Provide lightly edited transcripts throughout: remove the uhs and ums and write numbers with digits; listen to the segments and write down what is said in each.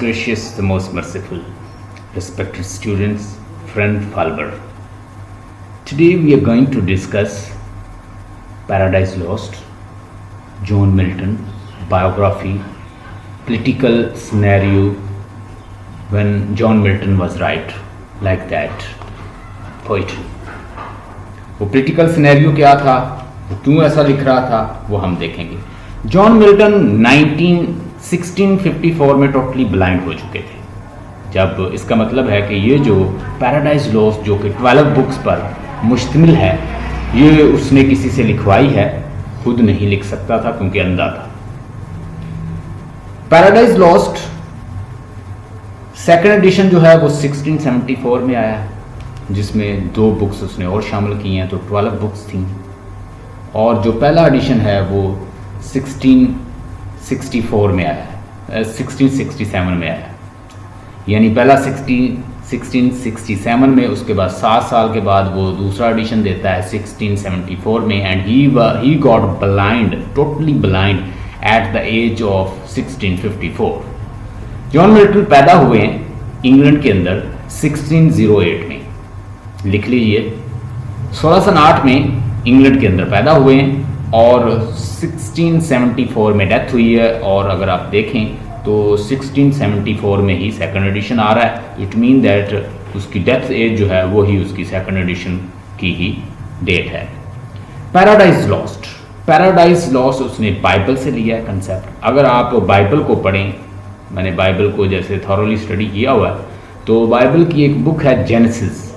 gracious, the most merciful, respected students, friend Falber. Today we are going to discuss Paradise Lost, John Milton, biography, political scenario when John Milton was right, like that, poetry. वो political scenario क्या था, वो क्यों ऐसा लिख रहा था, वो हम देखेंगे. जॉन मिल्टन 1654 में टोटली ब्लाइंड हो चुके थे. जब इसका मतलब है कि ये जो पैराडाइज लॉस्ट जो कि 12 बुक्स पर मुश्तमिल है, ये उसने किसी से लिखवाई है, खुद नहीं लिख सकता था क्योंकि अंधा था. पैराडाइज लॉस्ट सेकंड एडिशन जो है वो 1674 में आया है, जिसमें 2 बुक्स उसने और शामिल की हैं, तो 12 बुक्स थी. और जो पहला एडिशन है वो 1664 में आया है, 1667 में आया है. यानी पहला 1667 में, उसके बाद 7 साल के बाद वो दूसरा एडिशन देता है 1674 में. And he got blind, totally blind at the age of 1654. John Milton पैदा हुए हैं इंग्लैंड के अंदर 1608 में. लिख लीजिए, 1608 में इंग्लैंड के अंदर पैदा हुए हैं और 1674 में डेथ हुई है. और अगर आप देखें तो 1674 में ही सेकंड एडिशन आ रहा है. इट मीन दैट उसकी डेथ एज जो है वो ही उसकी सेकंड एडिशन की ही डेट है. पैराडाइज लॉस्ट, पैराडाइज लॉस्ट उसने बाइबल से लिया है कंसेप्ट. अगर आप बाइबल को पढ़ें, मैंने बाइबल को जैसे थॉरोली स्टडी किया हुआ है, तो बाइबल की एक बुक है जेनेसिस.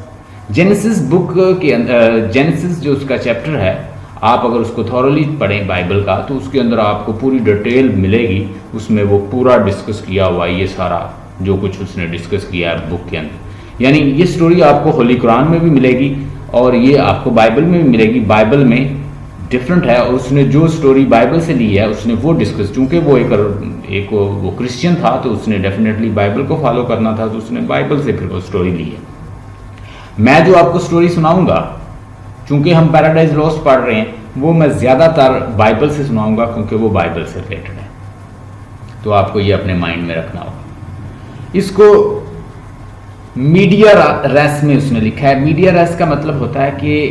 जेनेसिस बुक के अंदर, जेनेसिस जो उसका चैप्टर है, आप अगर उसको थॉरोली पढ़ें बाइबल का, तो उसके अंदर आपको पूरी डिटेल मिलेगी. उसमें वो पूरा डिस्कस किया हुआ है, ये सारा जो कुछ उसने डिस्कस किया है बुक के अंदर. यानी ये स्टोरी आपको होली कुरान में भी मिलेगी और ये आपको बाइबल में भी मिलेगी. बाइबल में डिफरेंट है, और उसने जो स्टोरी बाइबल से ली है उसने वो डिस्कस, चूँकि वो एक वो क्रिश्चियन था, तो उसने डेफिनेटली बाइबल को फॉलो करना था, तो उसने बाइबल से फिर वो स्टोरी ली है. मैं जो आपको स्टोरी सुनाऊंगा, चूंकि हम पैराडाइज लॉस्ट पढ़ रहे हैं, वो मैं ज़्यादातर बाइबल से सुनाऊंगा क्योंकि वो बाइबल से रिलेटेड है. तो आपको ये अपने माइंड में रखना होगा. इसको मीडिया रेस में उसने लिखा है. मीडिया रेस का मतलब होता है कि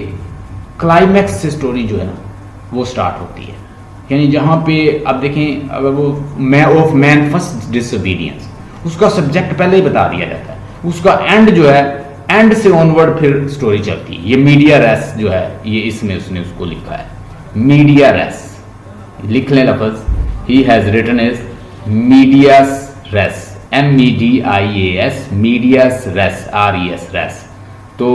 क्लाइमैक्स से स्टोरी जो है ना वो स्टार्ट होती है. यानी जहाँ पे आप देखें, अगर वो ऑफ मैन फर्स्ट डिसोबीडियंस, उसका सब्जेक्ट पहले ही बता दिया जाता है, उसका एंड जो है, एंड से ऑनवर्ड फिर स्टोरी चलती है. ये मीडिया रेस जो है, ये इसमें उसने उसको लिखा है मीडिया रेस. लिख लें लफ्ज, he has written is medias res, MEDIAS, medias res, RES res. तो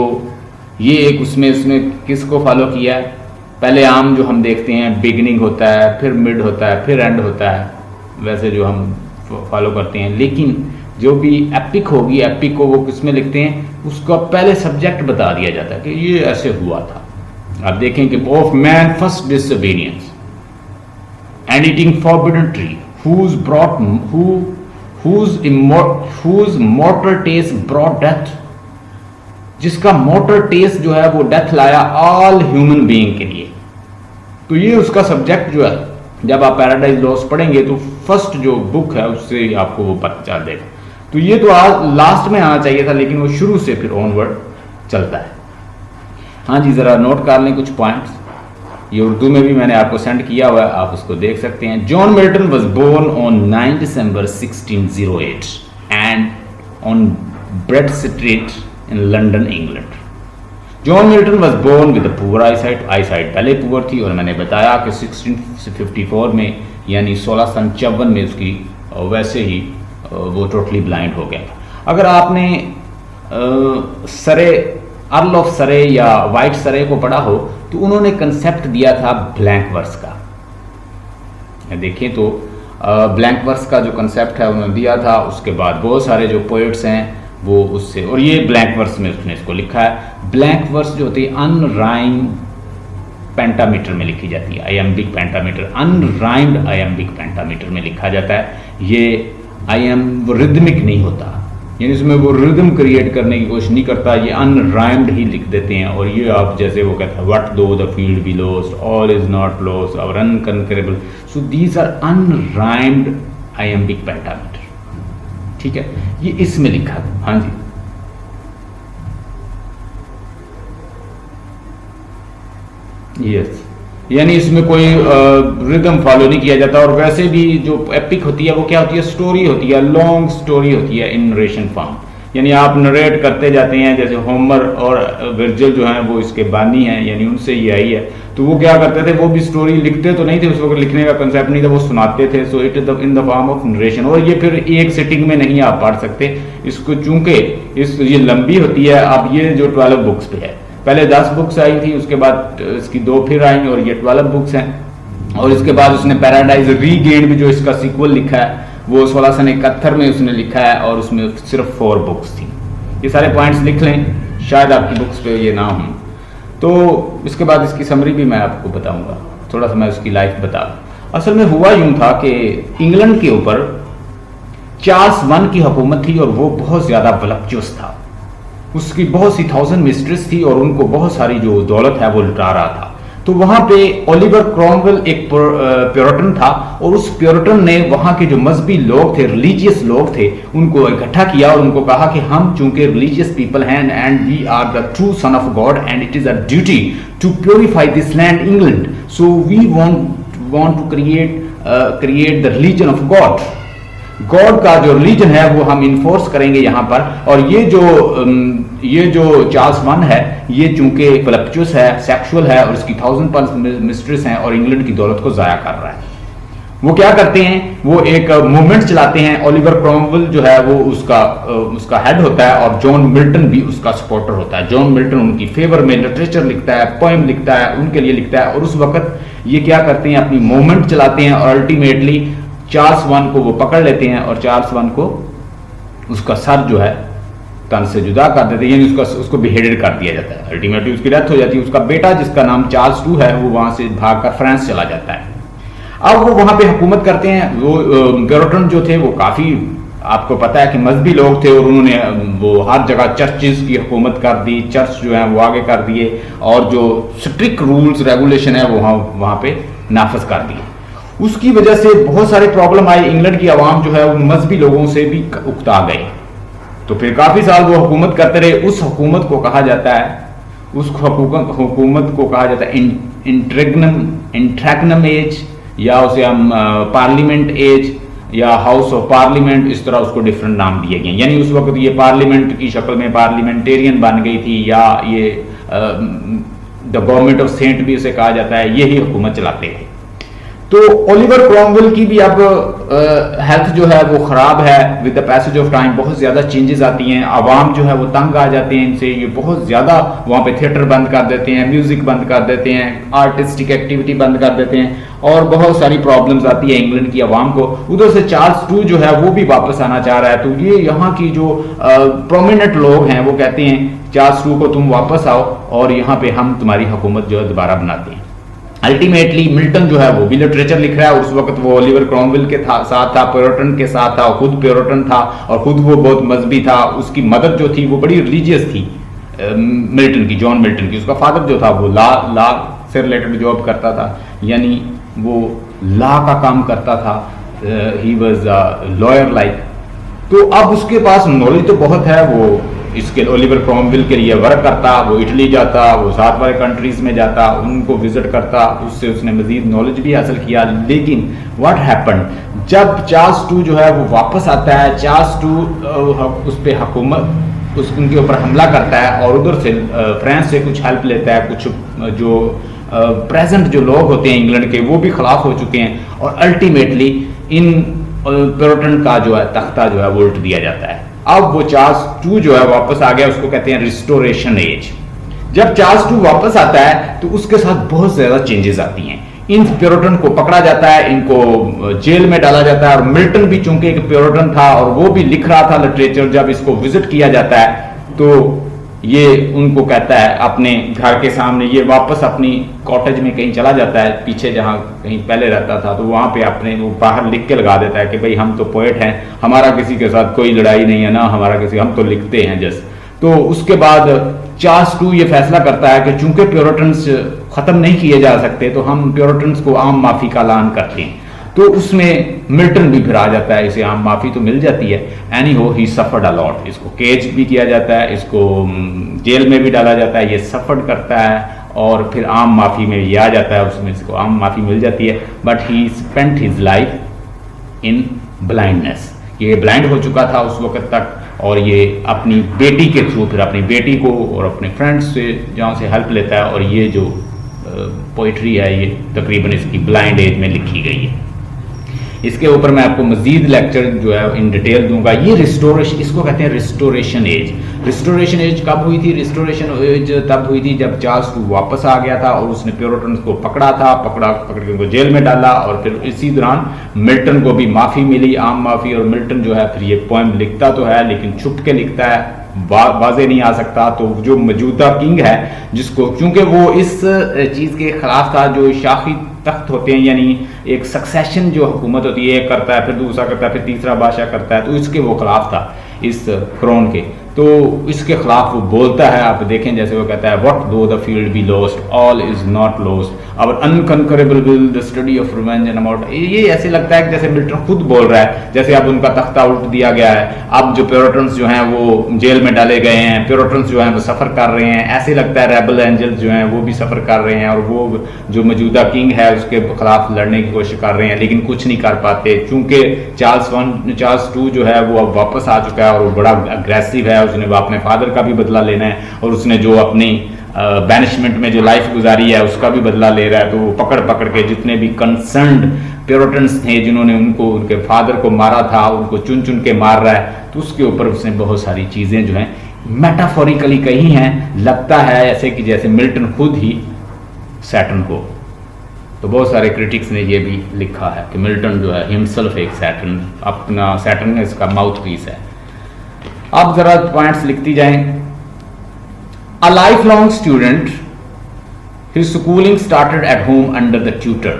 ये एक उसमें उसने किसको फॉलो किया है? पहले आम जो हम देखते हैं बिगिनिंग होता है, फिर मिड होता है, फिर एंड होता है, वैसे जो हम फॉलो करते हैं. लेकिन जो भी एपिक होगी, एपिक को वो किसमें लिखते हैं, उसका पहले सब्जेक्ट बता दिया जाता है कि ये ऐसे हुआ था. आप देखें कि of man first disobedience and eating forbidden tree, whose mortal taste brought death, जिसका मोटर टेस्ट जो है वो डेथ लाया ऑल ह्यूमन बीइंग के लिए. तो ये उसका सब्जेक्ट जो है, जब आप पैराडाइज लॉस्ट पढ़ेंगे तो फर्स्ट जो बुक है उससे आपको वो पता चल देगा. तो ये तो आज लास्ट में आना चाहिए था, लेकिन वो शुरू से फिर ऑनवर्ड चलता है. हाँ जी, ज़रा नोट कर लें कुछ पॉइंट्स. ये उर्दू में भी मैंने आपको सेंड किया हुआ है, आप उसको देख सकते हैं. John Milton was born on 9 December 1608 and on Bread Street in London, England. John Milton was born with poor eyesight. Eyesight पहले पुअर थी, और मैंने बताया कि 1654 में यानी 1654 में उसकी वैसे ही वो टोटली ब्लाइंड हो गया. अगर आपने सरे, अर्ल ऑफ सरे या वाइट सरे को पढ़ा हो, तो उन्होंने कंसेप्ट दिया था ब्लैंक वर्स का. देखें तो ब्लैंक वर्स का जो कंसेप्ट है उन्होंने दिया था. उसके बाद बहुत सारे जो पोइट्स हैं वो उससे, और ये ब्लैंक वर्स में उसने इसको लिखा है. ब्लैंक वर्स जो होती है अनराइम पेंटामीटर में लिखी जाती है, iambic pentameter, unrhymed iambic pentameter में लिखा जाता है. ये वो रिदमिक नहीं होता, यानी इसमें वो रिदम क्रिएट करने की कोशिश नहीं करता, ये अनराइम्ड ही लिख देते हैं. और ये आप जैसे वो कहता है what though the field be lost, all is not lost, और unconquerable. So these are unrhymed iambic pentameter. ठीक है, ये इसमें लिखा था। हाँ जी, यस, यानी इसमें कोई रिदम फॉलो नहीं किया जाता। और वैसे भी जो एपिक होती है वो क्या होती है, स्टोरी होती है, लॉन्ग स्टोरी होती है इन नरेशन फॉर्म, यानी आप नरेट करते जाते हैं। जैसे होमर और वर्जिल जो हैं वो इसके बानी हैं, यानी उनसे ये आई है। तो वो क्या करते थे, वो भी स्टोरी लिखते तो नहीं थे, उस वक्त लिखने का कंसेप्ट नहीं था, वो सुनाते थे। So it is in the form of narration. और ये फिर एक सिटिंग में नहीं आप पढ़ सकते इसको, चूंकि ये लंबी होती है। अब ये जो 12 बुक्स पे है, पहले 10 बुक्स आई थी, उसके बाद इसकी 2 फिर आई और ये 12 बुक्स हैं। और इसके बाद उसने पैराडाइज रीगेन्ड भी जो इसका सीक्वल लिखा है वो 1671 में उसने लिखा है, और उसमें सिर्फ 4 बुक्स थी। ये सारे पॉइंट्स लिख लें, शायद आपकी बुक्स पे ये ना हो। तो इसके बाद इसकी समरी भी मैं आपको बताऊंगा, थोड़ा सा मैं उसकी लाइफ बता। असल में हुआ यूं था कि इंग्लैंड के ऊपर चार्ल्स I की हुकूमत थी, और वो बहुत ज्यादा वलप्चुअस था। उसकी बहुत सी 1000 मिस्ट्रेस थी, और उनको बहुत सारी जो दौलत है वो लुटा रहा था। तो वहां पे ओलिवर क्रॉमवेल एक प्योरिटन था, और उस प्योरिटन ने वहां के जो मजहबी लोग थे, रिलीजियस लोग थे, उनको इकट्ठा किया और उनको कहा कि हम चूंकि रिलीजियस पीपल हैं and we are the true son of God and it is a duty to purify this land England, so we want to create the religion of God. God का जो रिलीजन है वो हम enforce करेंगे यहाँ पर। और ये जो चार्ल्स I है, ये चूंकि वलप्चुअस है, सेक्सुअल है, और इसकी 1000+ मिस्ट्रेस हैं, और इंग्लैंड की दौलत को जाया कर रहा है। वो क्या करते हैं, वो एक मूवमेंट चलाते हैं। ओलिवर क्रॉमवेल जो है वो उसका हेड होता है, और जॉन मिल्टन भी उसका सपोर्टर होता है। जॉन मिल्टन उनकी फेवर में लिटरेचर लिखता है, पोएम लिखता है, उनके लिए लिखता है। और उस वक्त ये क्या करते हैं, अपनी मूवमेंट चलाते हैं, और अल्टीमेटली चार्ल्स I को वो पकड़ लेते हैं, और चार्ल्स I को उसका सर जो है तन से जुदा कर देते हैं, यानी उसको बिहेडेड कर दिया जाता है। अल्टीमेटली उसकी डेथ हो जाती है। उसका बेटा जिसका नाम चार्ल्स II है वो वहां से भागकर फ्रांस चला जाता है। अब वो वहां पे हुकूमत करते हैं। वो प्योरिटन जो थे वो काफी, आपको पता है कि मजहबी लोग थे, और उन्होंने वो हर जगह चर्चिज की हुकूमत कर दी, चर्च जो है वो आगे कर दिए, और जो स्ट्रिक्ट रूल्स रेगुलेशन है वो वहां पे नाफज कर दिए। उसकी वजह से बहुत सारे प्रॉब्लम आए। इंग्लैंड की आवाम जो है उन मजहबी लोगों से भी उकता गए। तो फिर काफी साल वो हुकूमत करते रहे। उस हुकूमत को कहा जाता है, इंट्रैग्नम एज, या उसे हम पार्लियामेंट एज या हाउस ऑफ पार्लियामेंट, इस तरह उसको डिफरेंट नाम दिए गए। यानी उस वक्त ये पार्लियामेंट की शक्ल में पार्लियामेंटेरियन बन गई थी, या ये द गवर्नमेंट ऑफ सेंट भी उसे कहा जाता है। यही हुकूमत चलाते थे। तो ओलिवर क्रॉमवेल की भी अब हेल्थ जो है वो खराब है। With the passage of time बहुत ज्यादा चेंजेस आती हैं। आवाम जो है वो तंग आ जाते हैं इनसे। ये बहुत ज्यादा वहां पे थिएटर बंद कर देते हैं, म्यूजिक बंद कर देते हैं, आर्टिस्टिक एक्टिविटी बंद कर देते हैं, और बहुत सारी प्रॉब्लम्स आती है इंग्लैंड की आवाम को। उधर से चार्ल्स II जो है वो भी वापस आना चाह रहा है। तो ये यहाँ की जो प्रोमिनेंट लोग हैं वो कहते हैं चार्ल्स II को तुम वापस आओ, और यहाँ पे हम तुम्हारी हुकूमत जो है दोबारा बनाते हैं। अल्टीमेटली मिल्टन जो है वो भी लिटरेचर लिख रहा है। उस वक्त वो ओलिवर क्रॉमवेल के साथ था, प्योरिटन के साथ था, खुद प्योरिटन था, और खुद वो बहुत मजहबी था। उसकी मदर जो थी वो बड़ी रिलीजियस थी, मिल्टन की, जॉन मिल्टन की। उसका फादर जो था वो लॉ से रिलेटेड जॉब करता था, यानी वो लॉ का काम करता था। He was lawyer like. तो अब उसके पास नॉलेज तो बहुत है। वो इसके ओलिवर क्रॉमवेल के लिए वर्क करता, वो इटली जाता, वो साथ वाले कंट्रीज में जाता, उनको विजिट करता, उससे उसने मजीद नॉलेज भी हासिल किया। लेकिन व्हाट हैपेंड, जब चार्ल्स II जो है वो वापस आता है, चार्ल्स II उस पे हुकूमत उनके ऊपर हमला करता है, और उधर से फ्रांस से कुछ हेल्प लेता है। कुछ जो प्रेजेंट जो लोग होते हैं इंग्लैंड के वो भी खिलाफ हो चुके हैं, और अल्टीमेटली इन प्योरिटन का जो है तख्ता जो है वो उल्ट दिया जाता है। अब वो चार्ल्स II जो है वापस आ गया, उसको कहते हैं रिस्टोरेशन एज। जब चार्ल्स II वापस आता है तो उसके साथ बहुत ज्यादा चेंजेस आती हैं। इन प्योरिटन को पकड़ा जाता है, इनको जेल में डाला जाता है, और मिल्टन भी चूंकि एक प्योरिटन था और वो भी लिख रहा था लिटरेचर। जब इसको विजिट किया जाता है तो ये उनको कहता है अपने घर के सामने, ये वापस अपनी कॉटेज में कहीं चला जाता है, पीछे जहां कहीं पहले रहता था, तो वहां पे अपने वो बाहर लिख के लगा देता है कि भाई हम तो पोएट हैं, हमारा किसी के साथ कोई लड़ाई नहीं है ना, हमारा किसी, हम तो लिखते हैं जस्ट। तो उसके बाद चार्ल्स II ये फैसला करता है कि चूंकि प्योरिटन्स खत्म नहीं किए जा सकते, तो हम प्योरिटन्स को आम माफी का ऐलान करते हैं। तो उसमें मिल्टन भी फिर आ जाता है, इसे आम माफी तो मिल जाती है। एनी हो ही सफर्ड अ लॉट, इसको केज भी किया जाता है, इसको जेल में भी डाला जाता है, ये सफर्ड करता है और फिर आम माफी में ये आ जाता है, उसमें इसको आम माफी मिल जाती है। But he spent his life in blindness, ये ब्लाइंड हो चुका था उस वक्त तक, और ये अपनी बेटी के थ्रू फिर अपनी बेटी को और अपने फ्रेंड्स से जहाँ से हेल्प लेता है, और ये जो पोइट्री है ये तकरीबन इसकी ब्लाइंड एज में लिखी गई है। इसके ऊपर मैं आपको मजीद लेक्चर जो है इन डिटेल दूंगा। ये रिस्टोरेशन, इसको कहते हैं रिस्टोरेशन एज। रिस्टोरेशन एज कब हुई थी? रिस्टोरेशन एज तब हुई थी जब चार्ल्स II वापस आ गया था और उसने प्योरिटन्स को पकड़ के उनको जेल में डाला, और फिर इसी दौरान मिल्टन को भी माफ़ी मिली, आम माफ़ी। और मिल्टन जो है फिर ये पोएम लिखता तो है लेकिन छुप के लिखता है, वाजे नहीं आ सकता। तो जो मौजूदा किंग है, जिसको क्योंकि वो इस चीज़ के खिलाफ था, जो शाही तख्त होते हैं, यानी एक सक्सेशन जो हुकूमत होती है, एक करता है फिर दूसरा करता है फिर तीसरा बादशाह करता है, तो इसके वो खिलाफ था इस क्रोन के। तो इसके खिलाफ वो बोलता है, आप देखें जैसे वो कहता है, what though the field be lost all is not lost, our unconquerable will the study of revenge and about. ये ऐसे लगता है कि जैसे मिल्टन खुद बोल रहा है, जैसे अब उनका तख्ता उल्ट दिया गया है, अब जो प्योरिटन्स जो हैं वो जेल में डाले गए हैं, प्योरिटन्स जो हैं वो सफ़र कर रहे हैं, ऐसे लगता है रेबल एंजल्स जो हैं वो भी सफ़र कर रहे हैं, और वो जो मौजूदा किंग है उसके खिलाफ लड़ने की कोशिश कर रहे हैं लेकिन कुछ नहीं कर पाते, चूंकि चार्ल्स II जो है वो अब वापस आ चुका है और वो बड़ा अग्रेसिव है, उसने अपने फादर का भी बदला लेना है, और उसने जो अपनी बैनिशमेंट में जो लाइफ गुजारी है उसका भी बदला ले रहा है। तो वो पकड़ के जितने भी कंसर्न्ड प्योरिटन्स थे जिन्होंने उनके फादर को मारा था, उनको चुन चुन के मार रहा है। तो उसके ऊपर उसने बहुत सारी चीज़ें जो हैं मेटाफोरिकली कही हैं, लगता है ऐसे कि जैसे मिल्टन खुद ही सैटर्न को। तो बहुत सारे क्रिटिक्स ने ये भी लिखा है कि मिल्टन जो है हिमसेल्फ एक सैटर्न, अपना सैटर्न इसका माउथ पीस है। अब जरा पॉइंट्स लिखती जाएं। A lifelong student, his schooling started at home under the tutor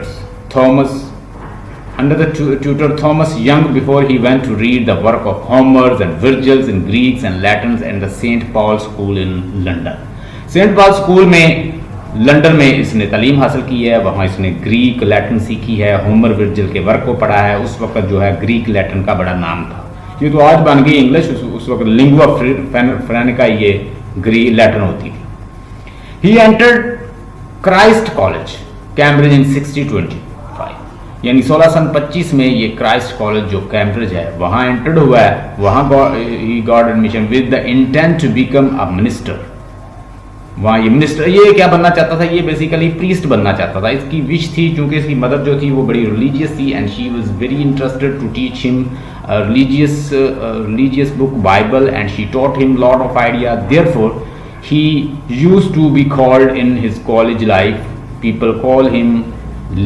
Thomas Young before he went to read the work of Homer and Virgil in Greeks and Latins and the St. Paul's School in London. St. Paul's School में London में इसने तालीम हासिल की है, वहाँ इसने Greek Latin सीखी है, होमर वर्जिल के वर्क को पढ़ा है। उस वक्त जो है ग्रीक लैटिन का बड़ा नाम था, ये तो आज बन गई इंग्लिश, उस वक्त लिंगुआ फ्रैंका ये ग्रीक लैटिन होती थी। He entered Christ College Cambridge in 1625, यानी 1625 में ये क्राइस्ट कॉलेज जो कैम्ब्रिज है वहाँ एंटर्ड हुआ है। वहाँ ही got admission with the intent to become a minister. वहाँ ये मिनिस्टर, ये क्या बनना चाहता था? ये बेसिकली प्रीस्ट बनना चाहता था। इसकी विश थी, क्योंकि इसकी मदर जो थी वो बड़ी रिलीजियस थी, and she was very interested to teach him religious book Bible, and she taught him lot of ideas. Therefore he used to be called in his college life, people call him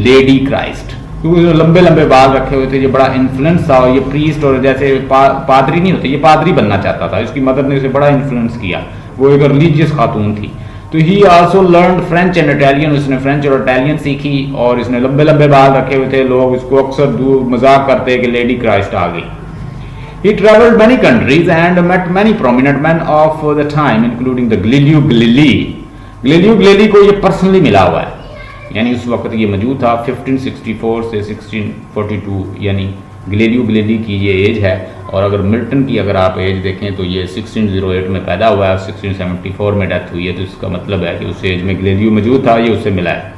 Lady Christ, क्योंकि लंबे लंबे बाल रखे हुए थे, ये बड़ा influence था। ये प्रीस्ट और जैसे पादरी नहीं होते, ये पादरी बनना चाहता था। इसकी मदर ने उसे बड़ा इन्फ्लुएंस किया, वो एक रिलीजियस खातून थी। तो ही also learn French and Italian, उसने फ्रेंच और इटालियन सीखी, और इसने लंबे लंबे बाल रखे हुए थे। लोग इसको अक्सर दूर मजाक करते कि लेडी क्राइस्ट आ गई। He traveled many countries and met many prominent men of the time, including the Galileo Galilei. Galileo Galilei को ये पर्सनली मिला हुआ है, यानी उस वक्त ये मौजूद था 1564 से 1642, यानी गैलीलियो गैलीली की ये एज है। और अगर मिल्टन की अगर आप एज देखें तो ये 1608 में पैदा हुआ है, 1674 में डेथ हुई है, तो इसका मतलब है कि उस एज में गैलीलियो मौजूद था, ये उससे मिला है।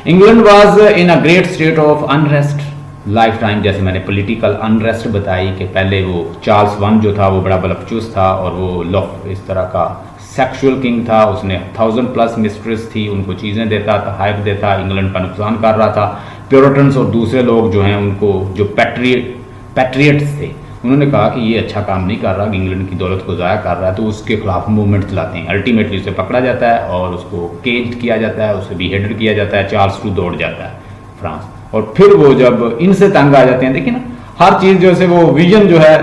England was in a great state of unrest life time, जैसे मैंने पॉलिटिकल अनरेस्ट बताई कि पहले वो चार्ल्स I जो था वो बड़ा बलपचूस था, और वो इस तरह का सेक्सुअल किंग था। उसने 1000+ मिस्ट्रेस थी, उनको चीज़ें देता था, हाइप देता, इंग्लैंड का नुकसान कर रहा था। प्योरिटन्स और दूसरे लोग जो हैं उनको, जो पैट्रियट्स थे, उन्होंने कहा कि ये अच्छा काम नहीं कर रहा, इंग्लैंड की दौलत को ज़ाया कर रहा है, तो उसके खिलाफ मूवमेंट चलाते हैं। अल्टीमेटली उसे पकड़ा जाता है और उसको केज किया जाता है, उसे बीहेडेड किया जाता है। चार्ल्स II दौड़ जाता है फ्रांस, और फिर वो जब इनसे तंग आ जाते हैं, देखिए ना, हर चीज़ जैसे वो विजन जो है,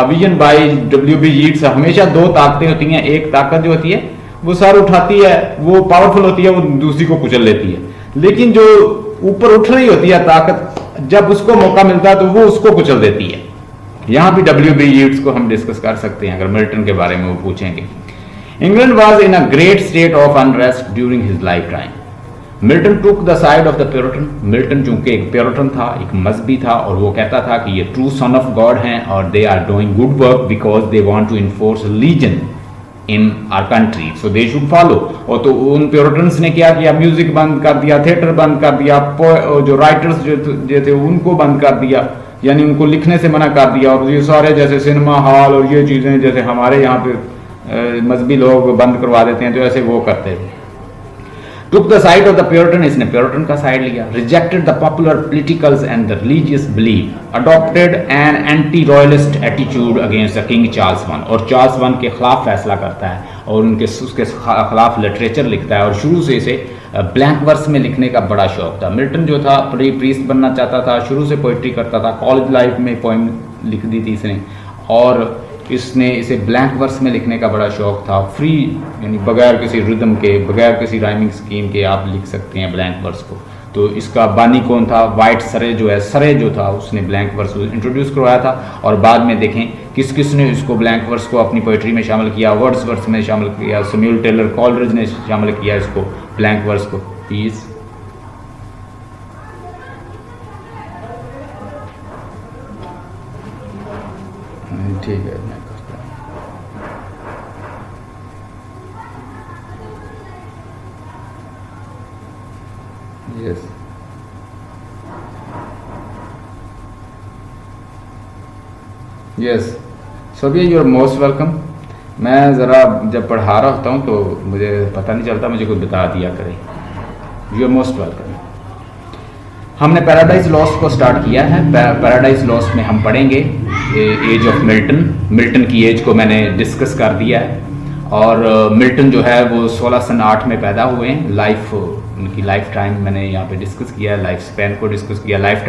विजन बाय W.B. यीट्स, हमेशा दो ताकतें होती हैं। एक ताकत जो होती है वो सर उठाती है, वो पावरफुल होती है, वो दूसरी को कुचल लेती है। लेकिन जो ऊपर उठ रही होती है ताकत, जब उसको मौका मिलता है तो वो उसको कुचल देती है। यहाँ भी W.B. यीट्स को हम डिस्कस कर सकते हैं अगर मिल्टन के बारे में वो पूछेंगे। England was in a great state of unrest during his life time. Milton took the side of the puritan. Milton चूंकि एक प्योरिटन था, एक मजहबी था, और वो कहता था कि ये ट्रू सन ऑफ गॉड हैं और they are doing good work because they want to enforce religion in our country, so they should follow. और तो उन प्योरिटन्स ने क्या किया, म्यूजिक बंद कर दिया, थिएटर बंद कर दिया, जो राइटर्स जो थे उनको बंद कर दिया, यानी उनको लिखने से मना कर दिया। और ये सारे जैसे सिनेमा हॉल और ये चीज़ें जैसे हमारे यहाँ पे मजहबी लोग बंद करवा देते हैं, तो ऐसे वो करते थे। Took the side of the puritan, इसने प्योरिटन का साइड लिया। Rejected the popular politicals and the religious belief, adopted an anti royalist attitude against the king Charles one, और चार्ल्स वन के खिलाफ फैसला करता है और उसके खिलाफ लिटरेचर लिखता है। और शुरू से इसे ब्लैंक वर्स में लिखने का बड़ा शौक था। मिल्टन जो था प्रीस्ट बनना चाहता था, शुरू से पोइट्री करता था, कॉलेज लाइफ में पोइम लिख दी थी इसने, और इसने इसे ब्लैंक वर्स में लिखने का बड़ा शौक था। फ्री, यानी बगैर किसी रिदम के, बगैर किसी राइमिंग स्कीम के आप लिख सकते हैं ब्लैंक वर्स को। तो इसका बानी कौन था, वाइट सरे जो है, सरे जो था उसने ब्लैंक वर्स इंट्रोड्यूस करवाया था। और बाद में देखें किस किस ने इसको ब्लैंक वर्स को अपनी पोइट्री में शामिल किया, वर्ड्सवर्थ में शामिल किया, सैमुअल टेलर कॉलरिज ने शामिल किया इसको ब्लैंक वर्स को। प्लीज ठीक है, मैं करता हूँ। यस यस, सभी यू आर मोस्ट वेलकम। मैं ज़रा जब पढ़ा रहा होता हूँ तो मुझे पता नहीं चलता, मुझे कोई बता दिया करे। You are most welcome. हमने पैराडाइज लॉस्ट को स्टार्ट किया है। पैराडाइज लॉस्ट में हम पढ़ेंगे एज ऑफ मिल्टन। मिल्टन की एज को मैंने डिस्कस कर दिया है। और मिल्टन जो है वो 1608 में पैदा हुए हैं। उनकी लाइफ टाइम मैंने यहाँ पे डिस्कस किया है, लाइफ स्पैन को डिस्कस किया। लाइफ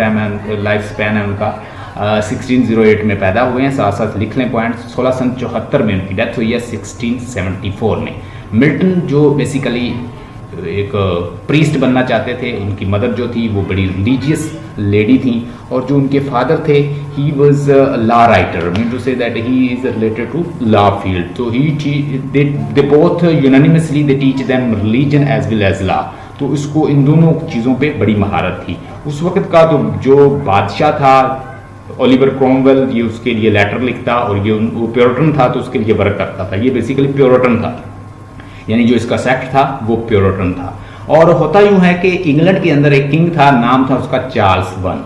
स्पैन है उनका 1608 में पैदा हुए हैं। साथ साथ लिख लें पॉइंट। 1674 में उनकी डेथ हुई है 1674 में। मिल्टन जो बेसिकली एक प्रीस्ट बनना चाहते थे, उनकी मदर जो थी वो बड़ी रिलीजियस लेडी थी, और जो उनके फादर थे he was law writer, mean to say that he is related to law field. तो they both unanimously they teach them religion as well as law. तो इसको इन दोनों चीज़ों पे बड़ी महारत थी। उस वक्त का तो जो बादशाह था ओलिवर क्रोमवेल, ये उसके लिए लेटर लिखता, और ये वो प्योरिटन था तो उसके लिए वर्क करता था। ये बेसिकली प्योरिटन था, यानी जो इसका सेक्ट था वो प्योरिटन था। और होता यूं है कि इंग्लैंड के अंदर एक किंग था, नाम था उसका चार्ल्स वन।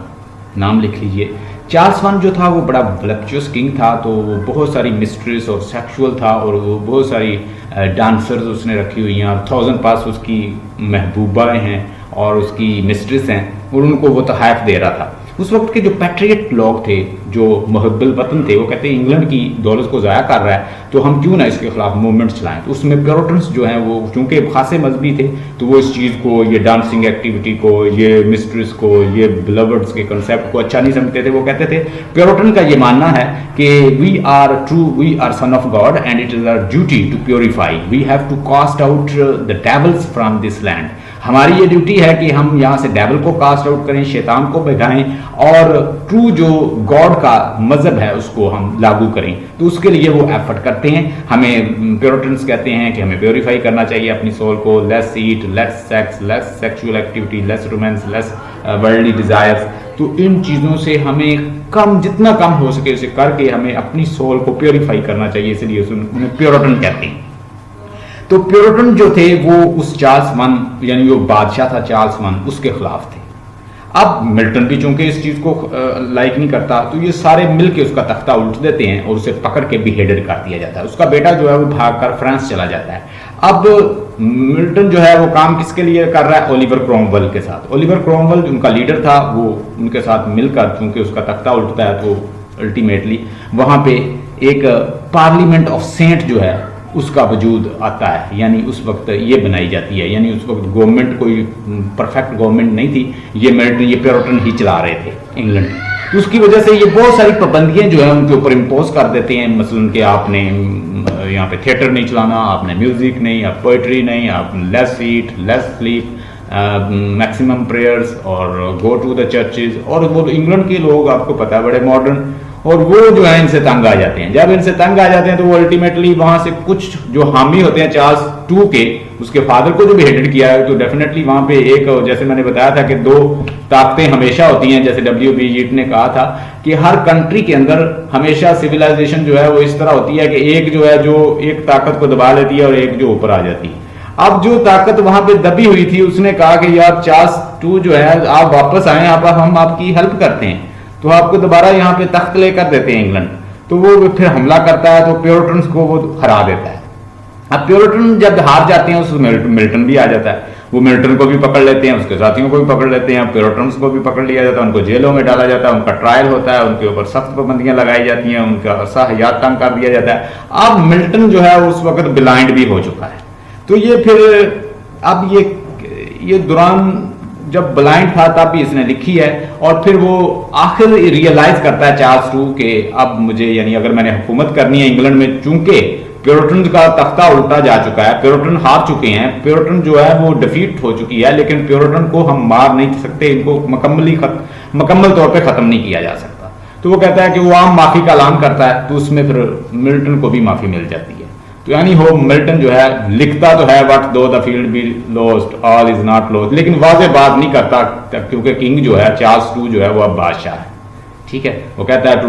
नाम लिख लीजिए। चार्ल्स वन जो था वो बड़ा वलक्चुअस किंग था, तो वो बहुत सारी मिस्ट्रेस और सेक्सुअल था, और वो बहुत सारी डांसर्स उसने रखी हुई हैं, और 1000+ उसकी महबूबाएँ हैं और उसकी मिस्ट्रेस हैं, और उनको वो तोहफ़ दे रहा था। उस वक्त के जो पैट्रियट लोग थे, जो मुहब्बुल वतन थे, वो कहते हैं इंग्लैंड की दौलत को ज़ाया कर रहा है, तो हम क्यों ना इसके खिलाफ मूवमेंट चलाएं। तो उसमें प्योरिटन्स जो हैं वो चूँकि खासे मजहबी थे, तो वो इस चीज़ को, ये डांसिंग एक्टिविटी को, ये मिस्ट्रेस को, ये बिलवर्ड्स के कंसेप्ट को अच्छा नहीं समझते थे। वो कहते थे, प्योरिटन का ये मानना है कि we are son of God and it is our duty to purify, we have to cast out the devils from this land. हमारी ये ड्यूटी है कि हम यहाँ से डेविल को कास्ट आउट करें, शैतान को भगाएं, और ट्रू जो गॉड का मजहब है उसको हम लागू करें। तो उसके लिए वो एफर्ट करते हैं। हमें प्योरिटन्स कहते हैं कि हमें प्योरीफाई करना चाहिए अपनी सोल को, less eat, less sex, less sexual activity, less romance, less worldly desires. तो इन चीज़ों से हमें जितना कम हो सके उसे करके हमें अपनी सोल को प्योरीफाई करना चाहिए, इसलिए उन्हें प्योरिटन कहते हैं। तो प्योरिटन जो थे वो उस चार्ल्स वन, यानी वो बादशाह था चार्ल्स वन, उसके खिलाफ थे। अब मिल्टन भी चूंकि इस चीज़ को लाइक नहीं करता, तो ये सारे मिलके उसका तख्ता उल्ट देते हैं और उसे पकड़ के बिहेडेड कर दिया जाता है। उसका बेटा जो है वो भागकर फ्रांस चला जाता है। अब मिल्टन जो है वो काम किसके लिए कर रहा है, ओलिवर क्रोमवेल के साथ। ओलिवर क्रोमवेल उनका लीडर था, वो उनके साथ मिलकर चूंकि उसका तख्ता उल्टता है तो अल्टीमेटली वहाँ पे एक पार्लियामेंट ऑफ सेंट जो है उसका वजूद आता है, यानी उस वक्त ये बनाई जाती है। यानी उस वक्त गवर्नमेंट कोई परफेक्ट गवर्नमेंट नहीं थी, ये प्योरिटन ही चला रहे थे इंग्लैंड। तो उसकी वजह से ये बहुत सारी पाबंदियां जो है उनके ऊपर इम्पोज कर देते हैं। मसलन कि आपने यहाँ पे थिएटर नहीं चलाना, आपने म्यूजिक नहीं, आप पोइट्री नहीं, आप less eat, less sleep, maximum prayers, और गो टू द चर्चेज। और वो इंग्लैंड के लोग आपको पता है बड़े मॉडर्न, और वो जो है इनसे तंग आ जाते हैं। जब इनसे तंग आ जाते हैं तो वो अल्टीमेटली वहां से कुछ जो हामी होते हैं चार्ल्स टू के, उसके फादर को जो भी हेडेड किया है, तो डेफिनेटली वहां पे एक, जैसे मैंने बताया था कि दो ताकतें हमेशा होती हैं, जैसे W.B. यीट ने कहा था कि हर कंट्री के अंदर हमेशा सिविलाइजेशन जो है वो इस तरह होती है कि एक जो है जो एक ताकत को दबा लेती है और एक जो ऊपर आ जाती है। अब जो ताकत वहां पे दबी हुई थी उसने कहा कि यार चार्ल्स टू जो है आप वापस आए, यहाँ पर हम आपकी हेल्प करते हैं, तो आपको दोबारा यहाँ पे तख्त लेकर देते हैं इंग्लैंड। तो वो फिर हमला करता है, तो प्योरिटन्स को वो हरा देता है। अब प्योरिटन जब हार जाते हैं उसमें मिल्टन भी आ जाता है, वो मिल्टन को भी पकड़ लेते हैं, उसके साथियों को भी पकड़ लेते हैं, प्योरिटन्स को भी पकड़ लिया जाता है, उनको जेलों में डाला जाता है, उनका ट्रायल होता है, उनके ऊपर सख्त पाबंदियां लगाई जाती हैं, उनका अरसा हयात तंग कर दिया जाता है। अब मिल्टन जो है उस वक्त ब्लाइंड भी हो चुका है। तो ये फिर अब ये दौरान जब ब्लाइंड था तब भी इसने लिखी है, और फिर वो आखिर रियलाइज करता है चार्ल्स टू के अब मुझे, यानी अगर मैंने हुकूमत करनी है इंग्लैंड में, चूंकि प्योरिटन का तख्ता उल्टा जा चुका है, प्योरिटन हार चुके हैं, प्योरिटन जो है वो डिफीट हो चुकी है, लेकिन प्योरिटन को हम मार नहीं सकते, इनको मुकम्मल तौर पे खत्म नहीं किया जा सकता। तो वो कहता है कि वो आम माफी का ऐलान करता है, तो उसमें फिर मिल्टन को भी माफी मिल जाती है। तो यानी हो मिल्टन जो है लिखता तो है what though the field be lost all is not lost, लेकिन वाजे बात नहीं करता, क्योंकि किंग जो है चार्ल्स टू जो है वो अब बादशाह है। ठीक है, वो कहता है to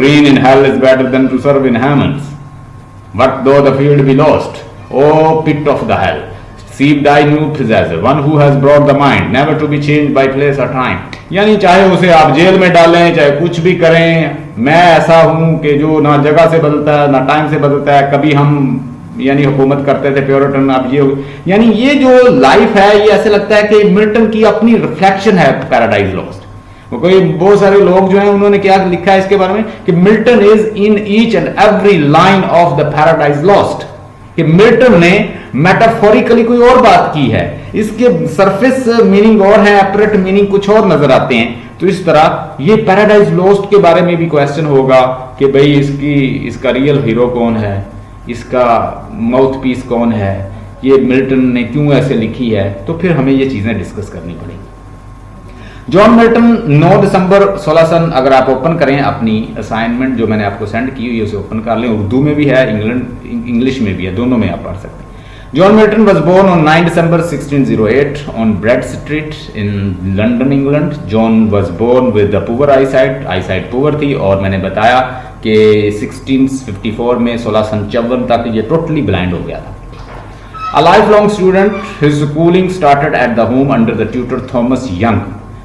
reign in hell is better than to serve in heavens. What though the field be lost, O pit of the hell, receive thy new possessor, one who has brought the mind, never to be changed by place or time. यानी चाहे उसे आप jail में डालें, चाहे कुछ भी करें, मैं ऐसा हूं कि जो ना जगह से बदलता है ना टाइम से बदलता है। कभी हम यानी हुकूमत करते थे प्योरिटन, अब ये यानी ये जो लाइफ है ये ऐसे लगता है कि मिल्टन की अपनी रिफ्लेक्शन है पैराडाइज लॉस्ट। कोई बहुत सारे लोग जो हैं उन्होंने क्या लिखा है इसके बारे में कि Milton is in each and every line of the paradise lost, कि मिल्टन ने मेटाफोरिकली कोई और बात की है, इसके सरफेस मीनिंग और है, एपरेट मीनिंग कुछ और नजर आते हैं। तो इस तरह ये पैराडाइज लॉस्ट के बारे में भी क्वेश्चन होगा कि भाई इसका रियल हीरो कौन है, इसका माउथ पीस कौन है, ये मिल्टन ने क्यों ऐसे लिखी है। तो फिर हमें ये चीजें डिस्कस करनी पड़ेगी। जॉन मिल्टन 9 दिसंबर 1600, अगर आप ओपन करें अपनी असाइनमेंट जो मैंने आपको सेंड की हुई है उसे ओपन कर लें, उर्दू में भी है, इंग्लिश में भी है, दोनों में आप पढ़ सकते हैं। John Milton was born on 9 December 1608 on Bread Street in London, England. John was born with a poor eyesight poor थी, और मैंने बताया कि 1654 में 1654 तक ये टोटली ब्लाइंड हो गया था। A lifelong student, his schooling started at the home under the tutor Thomas Young.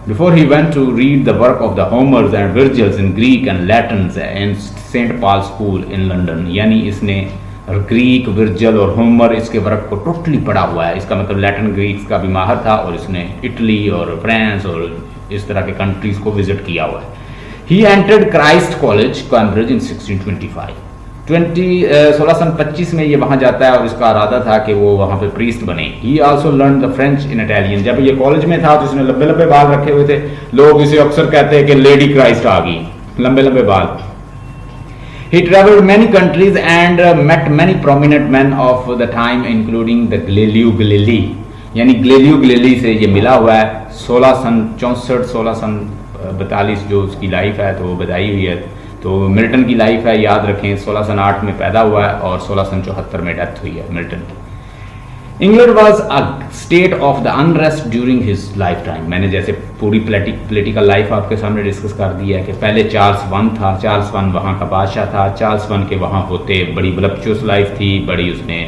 Before he went to read the work of the Homers and Virgils in Greek and Latins in St. Paul's School in London. यानी इसने Greek, विर्जल और Homer इसके work को totally पढ़ा हुआ है। इसका मतलब लैटिन ग्रीक्स का भी माहर था, और इसने इटली और फ्रांस और इस तरह के कंट्रीज को विजिट किया हुआ है। He entered Christ College Cambridge in 1625। 1625 में ये वहां जाता है और इसका इरादा था कि वो वहां पे प्रीस्ट बने। ही also learn the French in Italian. जब ये कॉलेज में था तो इसने लंबे लंबे बाल रखे हुए थे, लोग इसे अक्सर कहते हैं कि लेडी क्राइस्ट आ गई, लंबे लंबे बाल। He traveled many countries and met many prominent men of the time, including the Galileo Galilei. यानी गैलीलियो गैलीली से ये मिला हुआ है। 1664 1642 जो उसकी लाइफ है तो वो बताई हुई है। तो मिल्टन की लाइफ है, याद रखें, 1608 में पैदा हुआ है और 1674 में डेथ हुई है मिल्टन की। England was a state of the unrest during his life time. मैंने जैसे पूरी पोलिटिकल लाइफ आपके सामने डिस्कस कर दी है कि पहले चार्ल्स वन था, चार्ल्स वन वहाँ का बादशाह था, चार्ल्स वन के वहाँ होते बड़ी वलप्चुअस लाइफ थी, बड़ी उसने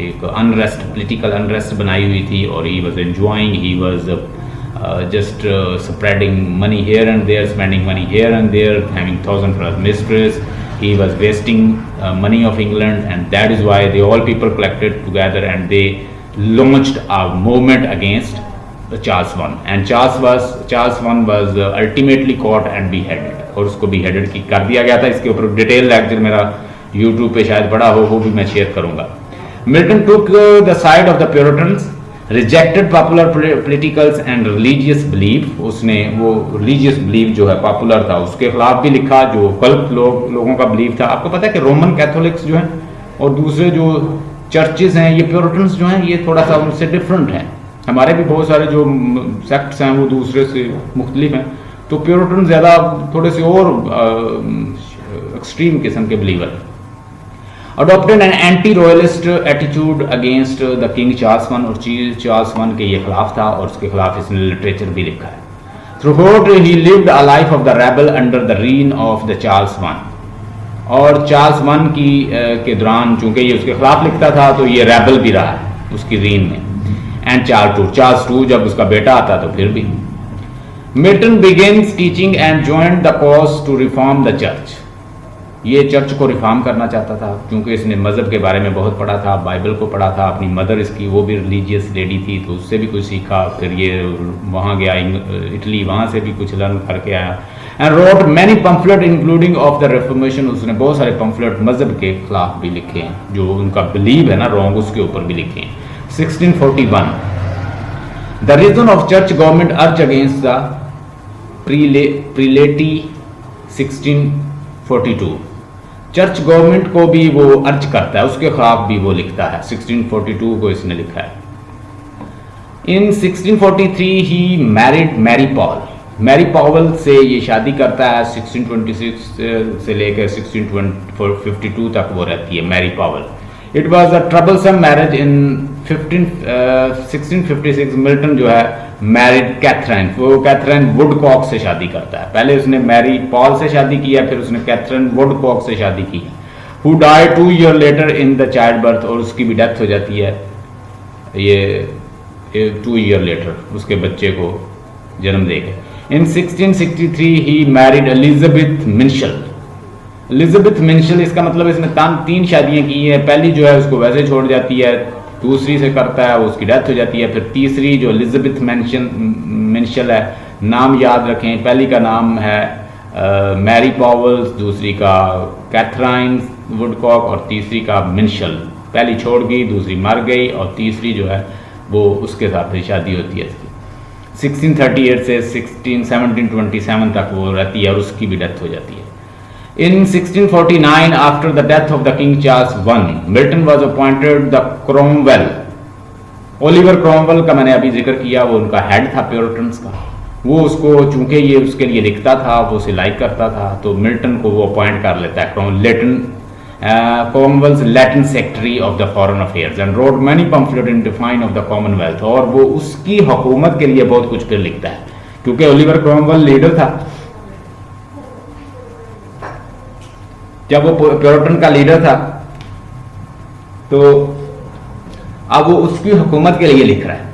एक अनरेस्ट, पोलिटिकल अनरेस्ट बनाई हुई थी, और he was enjoying, he was just spreading money here and there, spending money here and there, having 1,000 plus mistresses. He was wasting money of England, and that is why all people collected together and they launched a movement against Charles I. And Charles I was ultimately caught and beheaded, और उसको beheaded कर दिया गया था। इसके ऊपर detail lecture मेरा YouTube पे शायद पड़ा हो, वो भी मैं शेयर करूंगा। Milton took the side of the Puritans, rejected popular politicals and religious belief. उसने वो रिलीजियस बिलीफ जो है पॉपुलर था उसके खिलाफ भी लिखा, जो गलत लोगों का बिलीफ था। आपको पता है कि रोमन कैथोलिक्स जो हैं और दूसरे जो चर्चेज हैं, ये प्योरिटन्स जो हैं ये थोड़ा सा उनसे डिफरेंट हैं। हमारे भी बहुत सारे जो सेक्ट्स हैं वो दूसरे से मुख्तलिफ हैं। तो प्योरिटन ज़्यादा थोड़े से और एक्सट्रीम किस्म के believer. Adopted an anti royalist attitude against the king Charles one, और चार्ल्स वन के ये खिलाफ था और उसके खिलाफ इसने लिटरेचर भी लिखा है। Throughout he lived a life of the rebel under the reign of the Charles one, और चार्ल्स वन की के दौरान चूंकि ये उसके खिलाफ लिखता था तो ये रेबल भी रहा है उसकी रीन में। एंड चार्ल्स टू जब उसका बेटा आता तो फिर भी। Milton begins teaching and joined the cause to reform the church. ये चर्च को रिफॉर्म करना चाहता था क्योंकि इसने मज़हब के बारे में बहुत पढ़ा था, बाइबल को पढ़ा था, अपनी मदर इसकी वो भी रिलीजियस लेडी थी तो उससे भी कुछ सीखा, फिर ये वहाँ गया इटली, वहाँ से भी कुछ लर्न करके आया। And wrote many pamphlet including of the reformation, उसने बहुत सारे पम्फलेट मज़हब के खिलाफ भी लिखे हैं, जो उनका बिलीव है ना रॉन्ग, उसके ऊपर भी लिखे हैं। 1641 the reason of church government urge against the prelaty. 1642 church government को भी वो अर्ज करता है, उसके खिलाफ भी वो लिखता है। 1642 को इसने लिखा है। In 1643 he married Mary Paul. Mary Powell से ये शादी करता है। 1626 से लेकर 1652 तक वो रहती है Mary Powell. It was a troublesome marriage. In 1656 Milton जो है मैरिड कैथरीन, वो कैथरीन वुडकॉक से शादी करता है। पहले उसने मैरी पॉल से शादी किया, फिर उसने कैथरीन वुडकॉक से शादी की, who died 2 year later in the child birth, और उसकी भी डेथ हो जाती है ये 2 ईयर लेटर उसके बच्चे को जन्म देकर। इन 1663 ही मैरिड एलिजाबेथ मिंशल। एलिजाबेथ मिंशल इसका मतलब इसने 3 शादियां की है। पहली जो है उसको वैसे छोड़ जाती है, दूसरी से करता है, उसकी डेथ हो जाती है। फिर तीसरी जो एलिजाबेथ मिंशल है, नाम याद रखें, पहली का नाम है मैरी पॉवल, दूसरी का कैथरीन वुडकॉक और तीसरी का मिंशल। पहली छोड़ गई, दूसरी मर गई और तीसरी जो है वो उसके साथ ही शादी होती है इसकी। 1638 से 1727 तक वो रहती है और उसकी भी डेथ हो जाती है। In 1649, after the death of the King Charles I, Milton was appointed the Cromwell. Oliver Cromwell का मैंने अभी जिक्र किया, वो उनका हेड था प्योरिटन्स का। वो उसको चूंकि ये उसके लिए लिखता था, वो उसे लाइक करता था, तो मिल्टन को वो अपॉइंट कर लेता है Cromwell's Latin Secretary of the Foreign Affairs and wrote many pamphlets in defense of the Commonwealth। और वो उसकी हुकूमत के लिए बहुत कुछ फिर लिखता है क्योंकि ओलिवर क्रॉमवेल लीडर था। जब वो प्योरिटन का लीडर था तो अब वो उसकी हुकूमत के लिए लिख रहा है।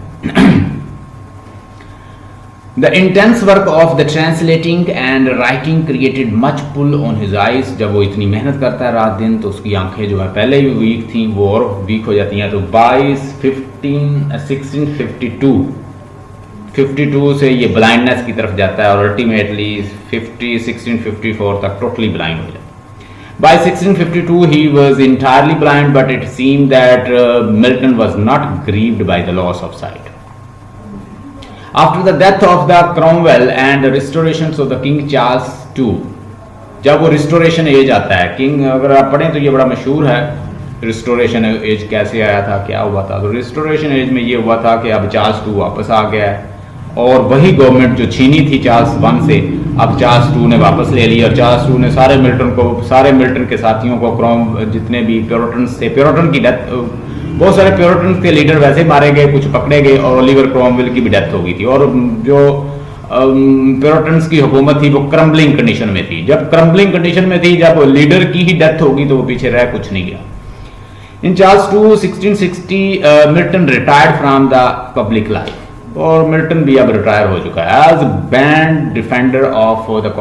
The intense work of the translating and writing created much pull on his eyes. जब वो इतनी मेहनत करता है रात दिन तो उसकी आंखें जो है पहले ही वीक थी वो और वीक हो जाती हैं। तो 1652 से ये ब्लाइंडनेस की तरफ जाता है और अल्टीमेटली 1654 तक टोटली ब्लाइंड हो जाता है। By 1652 he was entirely blind, but it seemed that Milton was not grieved by the loss of sight. After the death of the Cromwell and the restorations of the King Charles II, जब वो restoration as आता है, king अगर आप पढ़ें तो ये बड़ा मशहूर है रिस्टोरेशन एज कैसे आया था, क्या हुआ था। तो रिस्टोरेशन एज में ये हुआ था कि अब चार्ल्स II वापस आ गया है और वही गवर्नमेंट जो छीनी थी चार्ल्स I से अब चार्ल्स II ने वापस ले ली। और चार्ल्स II ने सारे मिल्टन के साथियों को जितने भी प्योरिटन्स थे, प्योरिटन की डेथ, बहुत सारे प्योरिटन्स के लीडर वैसे मारे गए, कुछ पकड़े गए और ओलिवर क्रॉमवेल की भी डेथ हो गई थी। और जो प्योरिटन्स की हुकूमत थी वो क्रम्बलिंग कंडीशन में थी। जब क्रम्बलिंग कंडीशन में थी, जब लीडर की ही डेथ होगी तो वो पीछे रह कुछ नहीं गया। In Charles II 1660 Milton retired from the public life, और मिल्टन भी अब रिटायर हो चुका है as band defender of the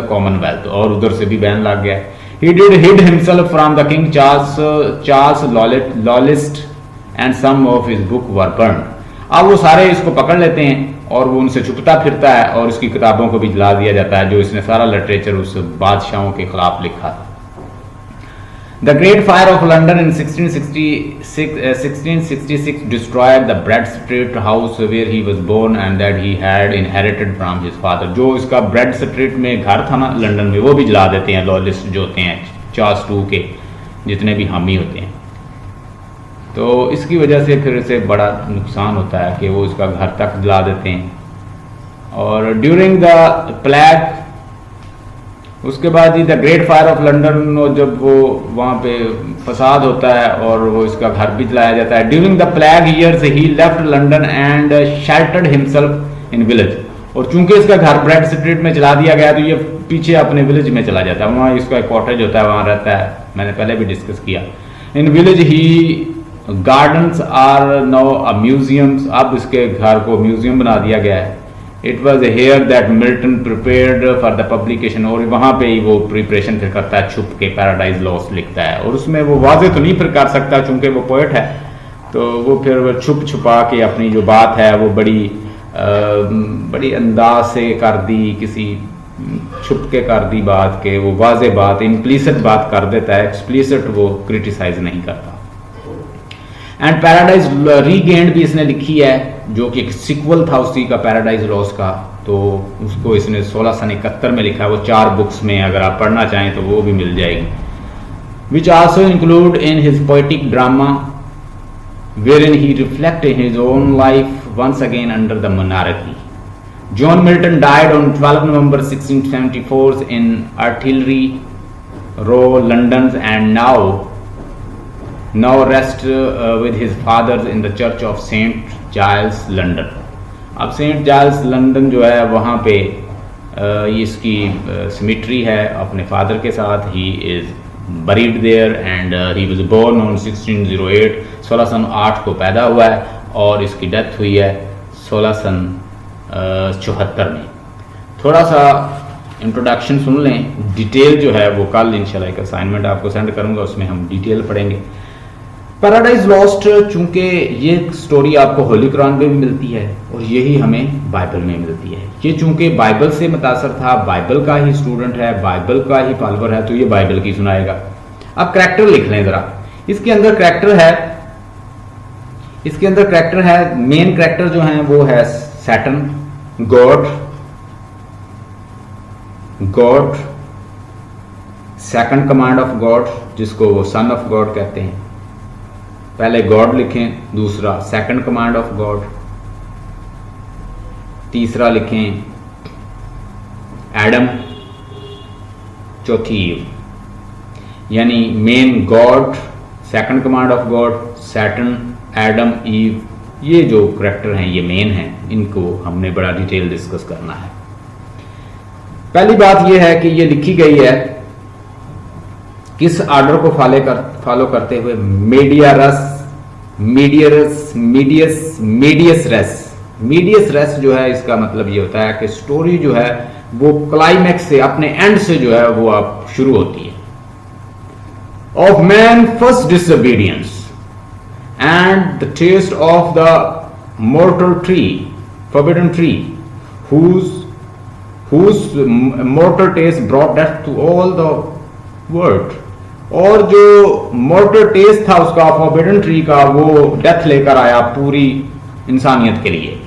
commonwealth, और उधर से भी बैन लग गया। He did hid himself from the King Charles Lawlist and some of his book were burned। अब वो सारे इसको पकड़ लेते हैं और वो उनसे छुपता फिरता है और इसकी किताबों को भी जला दिया जाता है जो इसने सारा लिटरेचर उस बादशाहों के खिलाफ लिखा था। The Great Fire of London in 1666 destroyed the Bread Street house where he was born and that he had inherited from his father। जो इसका ब्रेड स्ट्रीट में घर था ना लंदन में, वो भी जला देते हैं लॉलिस्ट जो होते हैं चार्ल्स II के जितने भी हामी होते हैं। तो इसकी वजह से फिर इसे बड़ा नुकसान होता है कि वो इसका घर तक जला देते हैं। और ड्यूरिंग द प्लेग, उसके बाद ही the great fire of London, जब वो वहाँ पे फसाद होता है और वो इसका घर भी जलाया जाता है। During the plague years he left London and sheltered himself in village, और चूंकि इसका घर ब्रेड स्ट्रीट में चला दिया गया तो ये पीछे अपने विलेज में चला जाता है, वहाँ इसका एक कॉटेज होता है, वहाँ रहता है, मैंने पहले भी डिस्कस किया। In village he gardens are now a museums, अब इसके घर को म्यूजियम बना दिया गया है। It was here that Milton prepared for the publication, और वहाँ पे ही वो प्रिपरेशन फिर करता है, छुप के पैराडाइज लॉस्ट लिखता है, और उसमें वो वाजे तो नहीं फिर कर सकता चूंकि वो पोएट है, तो वो फिर छुप छुपा के अपनी जो बात है वो बड़ी अंदाज से कर दी, किसी छुप के कर दी बात के, वो वाजे बात, इम्प्लीसिट बात कर देता है, एक्सप्लीसिट वो क्रिटिसाइज नहीं करता। एंड पैराडाइज रीगेन्ड भी इसने लिखी है, जो कि एक सिक्वल था उसी का, पैराडाइज लॉस्ट का, तो उसको इसने 1671 में लिखा है। वो 4 बुक्स में, अगर आप पढ़ना चाहें तो वो भी मिल जाएगी। Which also include in his poetic drama wherein he reflected his own life once again under the monarchy. John Milton died on 12 November 1674 in Artillery Row, London, and now rests with his fathers in the Church of St. Giles, London. अब Saint Giles London जो है वहाँ पे इसकी symmetry है अपने father के साथ। He is buried there and he was born on 1608, 1608 को पैदा हुआ है और इसकी डेथ हुई है 1674 में। थोड़ा सा इंट्रोडक्शन सुन लें, डिटेल जो है वो कल इंशाल्लाह एक असाइनमेंट आपको सेंड करूंगा, उसमें हम डिटेल पढ़ेंगे। पैराडाइज लॉस्ट, चूंकि ये स्टोरी आपको होली कुरान में भी मिलती है और यही हमें बाइबल में मिलती है। ये चूंकि बाइबल से मुतासर था, बाइबल का ही स्टूडेंट है, बाइबल का ही फॉलोअर है, तो ये बाइबल की सुनाएगा। अब करैक्टर लिख लें जरा। इसके अंदर करैक्टर है, मेन करैक्टर जो है वो है Saturn, God, second command of God, जिसको वो सन ऑफ गॉड कहते हैं। पहले गॉड लिखें, दूसरा सेकंड कमांड ऑफ गॉड, तीसरा लिखें एडम, चौथी ईव। यानी main God, second command of God, Satan, Adam, Eve, ये जो करैक्टर हैं ये मेन हैं, इनको हमने बड़ा डिटेल डिस्कस करना है। पहली बात यह है कि ये लिखी गई है किस ऑर्डर को फॉलो करते हुए, मीडियस रेस जो है, इसका मतलब ये होता है कि स्टोरी जो है वो क्लाइमैक्स से, अपने एंड से जो है वो आप शुरू होती है। Of man first disobedience and the taste of the mortal tree, forbidden tree, whose mortal taste brought death to all the world। और जो मोर्टल टेस्ट था उसका फॉरबिडन ट्री का, वो डेथ लेकर आया पूरी इंसानियत के लिए।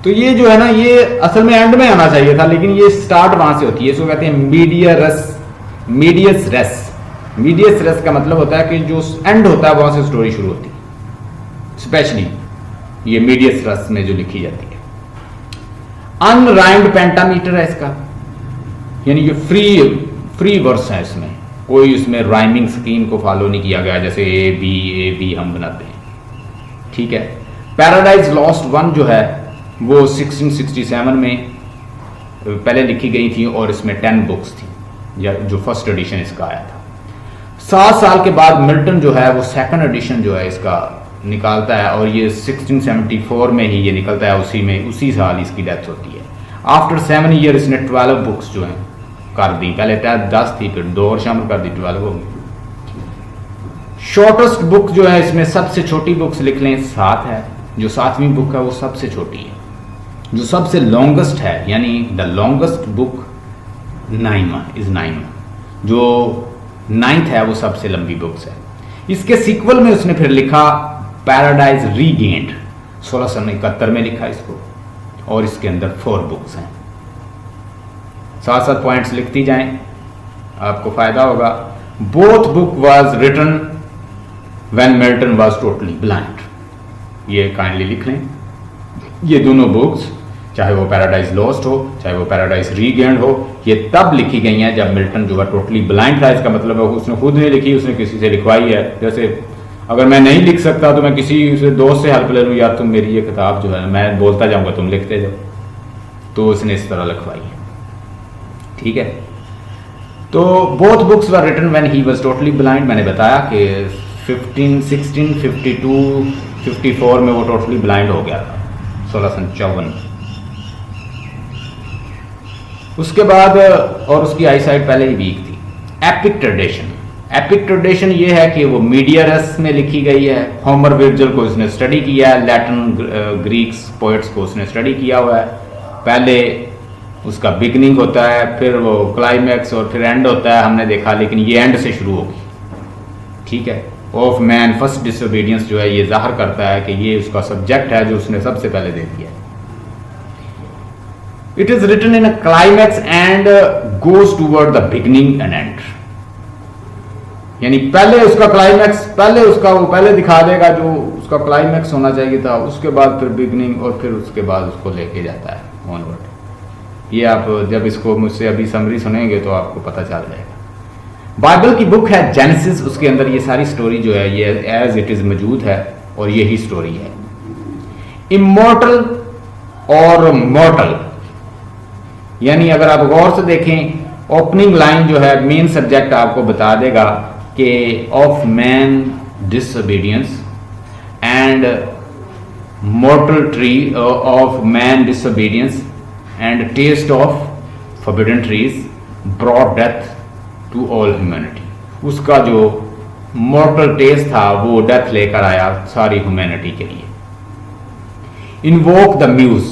तो ये जो है ना, ये असल में एंड में आना चाहिए था, लेकिन ये स्टार्ट वहां से होती है। इसको कहते हैं मीडियस रेस का मतलब होता है कि जो एंड होता है वहां से स्टोरी शुरू होती है। स्पेशली ये मीडियस रेस में जो लिखी जाती है। अनराइम्ड पेंटामीटर है इसका, यानी ये फ्री वर्स है, इसमें कोई इसमें राइमिंग स्कीम को फॉलो नहीं किया गया, जैसे ए बी हम बनाते हैं, ठीक है। पैराडाइज लॉस्ट 1 जो है वो 1667 में पहले लिखी गई थी और इसमें 10 बुक्स थी, जो फर्स्ट एडिशन इसका आया था। 7 साल के बाद मिल्टन जो है वो सेकंड एडिशन जो है इसका निकालता है और ये 1674 में ही ये निकलता है, उसी साल इसकी डेथ होती है। आफ्टर 7 ईयर इसने 12 बुक्स जो हैं कर दी, पहले 10 थी, फिर 2 और शामिल कर दी, 12 हो गई। शॉर्टेस्ट बुक जो है इसमें, सबसे छोटी बुक्स लिख लें 7 है, जो 7वीं बुक है वो सबसे छोटी है। जो सबसे लॉन्गेस्ट है, यानी द लॉन्गेस्ट बुक 9, जो 9th है वो सबसे लंबी बुक्स है। इसके सीक्वल में उसने फिर लिखा पैराडाइज रीगेन्ड, 1671 में लिखा इसको, और इसके अंदर 4 बुक्स हैं। 7 पॉइंट्स लिखती जाएं, आपको फायदा होगा। Both book was written when Milton was totally blind. ये काइंडली लिख लें। ये दोनों बुक्स, चाहे वो पैराडाइज लॉस्ट हो, चाहे वो पैराडाइज रीगेन्ड हो, ये तब लिखी गई हैं जब मिल्टन जो है टोटली ब्लाइंड था। इसका मतलब है उसने खुद नहीं लिखी, उसने किसी से लिखवाई है। जैसे अगर मैं नहीं लिख सकता तो मैं किसी से दोस्त से हेल्प ले लूँ, यार तुम मेरी ये किताब जो है मैं बोलता जाऊँगा तुम लिखते जाओ, तो उसने इस तरह लिखवाई है। ठीक है, तो both books were written when he was totally blind. मैंने बताया कि 1652 में वो टोटली ब्लाइंड हो गया था, 1654। उसके बाद और उसकी आईसाइट पहले ही वीक थी। एपिक ट्रेडिशन, एपिक ट्रेडिशन ये है कि वो मीडियरस में लिखी गई है। होमर वर्जिल को उसने स्टडी किया है, लैटिन ग्रीक्स पोइट्स को उसने स्टडी किया हुआ है। पहले उसका बिगनिंग होता है, फिर वो क्लाइमैक्स और फिर एंड होता है, हमने देखा, लेकिन ये एंड से शुरू होगी। ठीक है, ऑफ मैन फर्स्ट डिसोबीडियंस जो है ये जाहिर करता है कि ये उसका सब्जेक्ट है जो उसने सबसे पहले दे दिया है। It is written in a climax and goes toward the beginning and end. यानी पहले उसका क्लाइमैक्स, पहले दिखा देगा जो उसका क्लाइमैक्स होना चाहिए था, उसके बाद फिर बिगनिंग और फिर उसके बाद उसको लेके जाता है ऑनवर्ड। ये आप जब इसको मुझसे अभी समरी सुनेंगे तो आपको पता चल जाएगा। बाइबल की बुक है जेनेसिस, उसके अंदर ये सारी स्टोरी जो है ये एज इट इज मौजूद है और यही स्टोरी है। इमॉर्टल और मॉर्टल, यानी अगर आप गौर से देखें, ओपनिंग लाइन जो है मेन सब्जेक्ट आपको बता देगा कि of man disobedience and mortal tree of man disobedience and taste of forbidden trees brought death to all humanity. उसका जो मॉर्टल टेस्ट था वो डेथ लेकर आया सारी ह्यूमैनिटी के लिए। इन्वोक द म्यूज,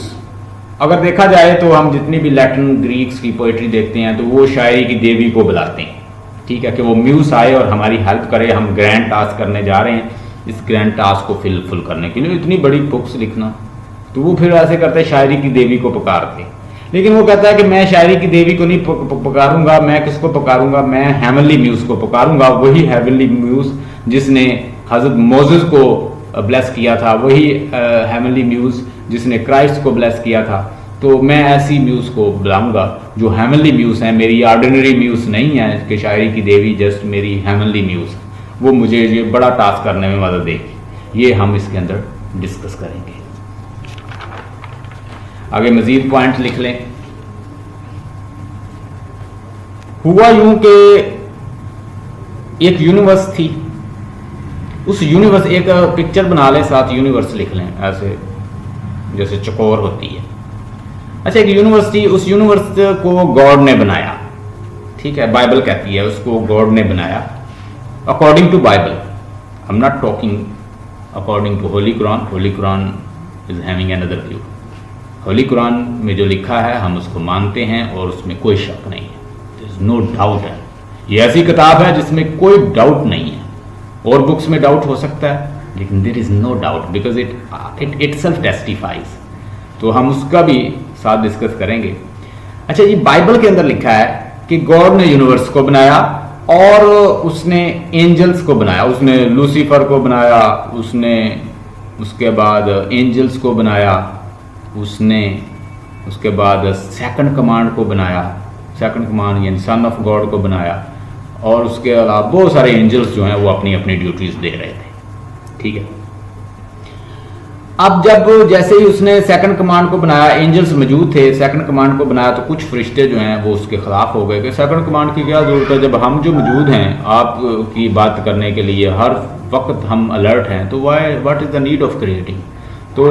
अगर देखा जाए तो हम जितनी भी लैटिन ग्रीक्स की पोइट्री देखते हैं तो वो शायरी की देवी को बुलाते हैं। ठीक है, कि वो म्यूज आए और हमारी हेल्प करे, हम ग्रैंड टास्क करने जा रहे हैं, इस ग्रैंड टास्क को फुल करने के लिए इतनी बड़ी बुक्स लिखना। तो वो फिर ऐसे करते शायरी की देवी को पुकारते। लेकिन वो कहता है कि मैं शायरी की देवी को नहीं पुकारूंगा, मैं किसको पुकारूंगा, मैं हेवनली म्यूज को पुकारूंगा। वही हेवनली म्यूज जिसने हजरत मोसेस को ब्लेस किया था, वही हेवनली म्यूज जिसने क्राइस्ट को ब्लेस किया था। तो मैं ऐसी म्यूज को बुलाऊंगा जो हेवनली म्यूज है, मेरी ऑर्डिनरी म्यूज नहीं है कि शायरी की देवी जस्ट मेरी हेवनली म्यूज, वो मुझे ये बड़ा टास्क करने में मदद देगी। ये हम इसके अंदर डिस्कस करेंगे। आगे मजीद पॉइंट लिख लें। हुआ यूं कि एक यूनिवर्स थी, उस यूनिवर्स, एक पिक्चर बना लें साथ यूनिवर्स लिख लें, ऐसे जैसे चकोर होती है। अच्छा, एक यूनिवर्स थी, उस यूनिवर्स को गॉड ने बनाया। ठीक है, बाइबल कहती है उसको गॉड ने बनाया according to Bible. I am not talking according to holy Quran. Holy Quran is having another view. Holy Quran में जो लिखा है हम उसको मानते हैं और उसमें कोई शक नहीं है, देयर इज नो डाउट है। ये ऐसी किताब है जिसमें कोई डाउट नहीं है। और बुक्स में डाउट हो सकता है, लेकिन there is no doubt because itself testifies. तो हम उसका भी साथ डिस्कस करेंगे। अच्छा जी, बाइबल के अंदर लिखा है कि गॉड ने यूनिवर्स को बनाया और उसने एंजल्स को बनाया। उसने लूसीफर को बनाया, उसने उसके बाद एंजल्स को बनाया, उसने उसके बाद सेकंड कमांड को बनाया, सेकंड कमांड यानी सन ऑफ गॉड को बनाया, और उसके अलावा बहुत सारे एंजल्स जो हैं वो अपनी अपनी ड्यूटीज दे रहे थे। ठीक है, अब जब जैसे ही उसने सेकंड कमांड को बनाया, एंजल्स मौजूद थे, सेकंड कमांड को बनाया, तो कुछ फरिश्ते जो हैं वो उसके खिलाफ हो गए कि सेकंड कमांड की क्या जरूरत है, जब हम जो मौजूद हैं आपकी बात करने के लिए, हर वक्त हम अलर्ट हैं, तो what is the need of creating. तो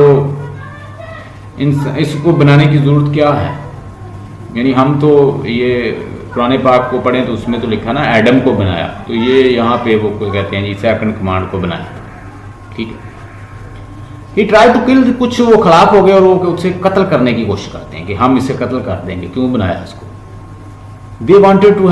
इसको बनाने की जरूरत क्या है। यानी हम तो ये पुराने पाक को पढ़ें तो उसमें तो लिखा ना एडम को बनाया, तो ये यहाँ पे वो कहते हैं जी सेकंड कमांड को बनाया। ठीक है, ही ट्राई टू किल, कुछ वो खिलाफ हो गए और वो उससे कत्ल करने की कोशिश करते हैं कि हम इसे कत्ल कर देंगे, क्यों बनाया इसको। They wanted to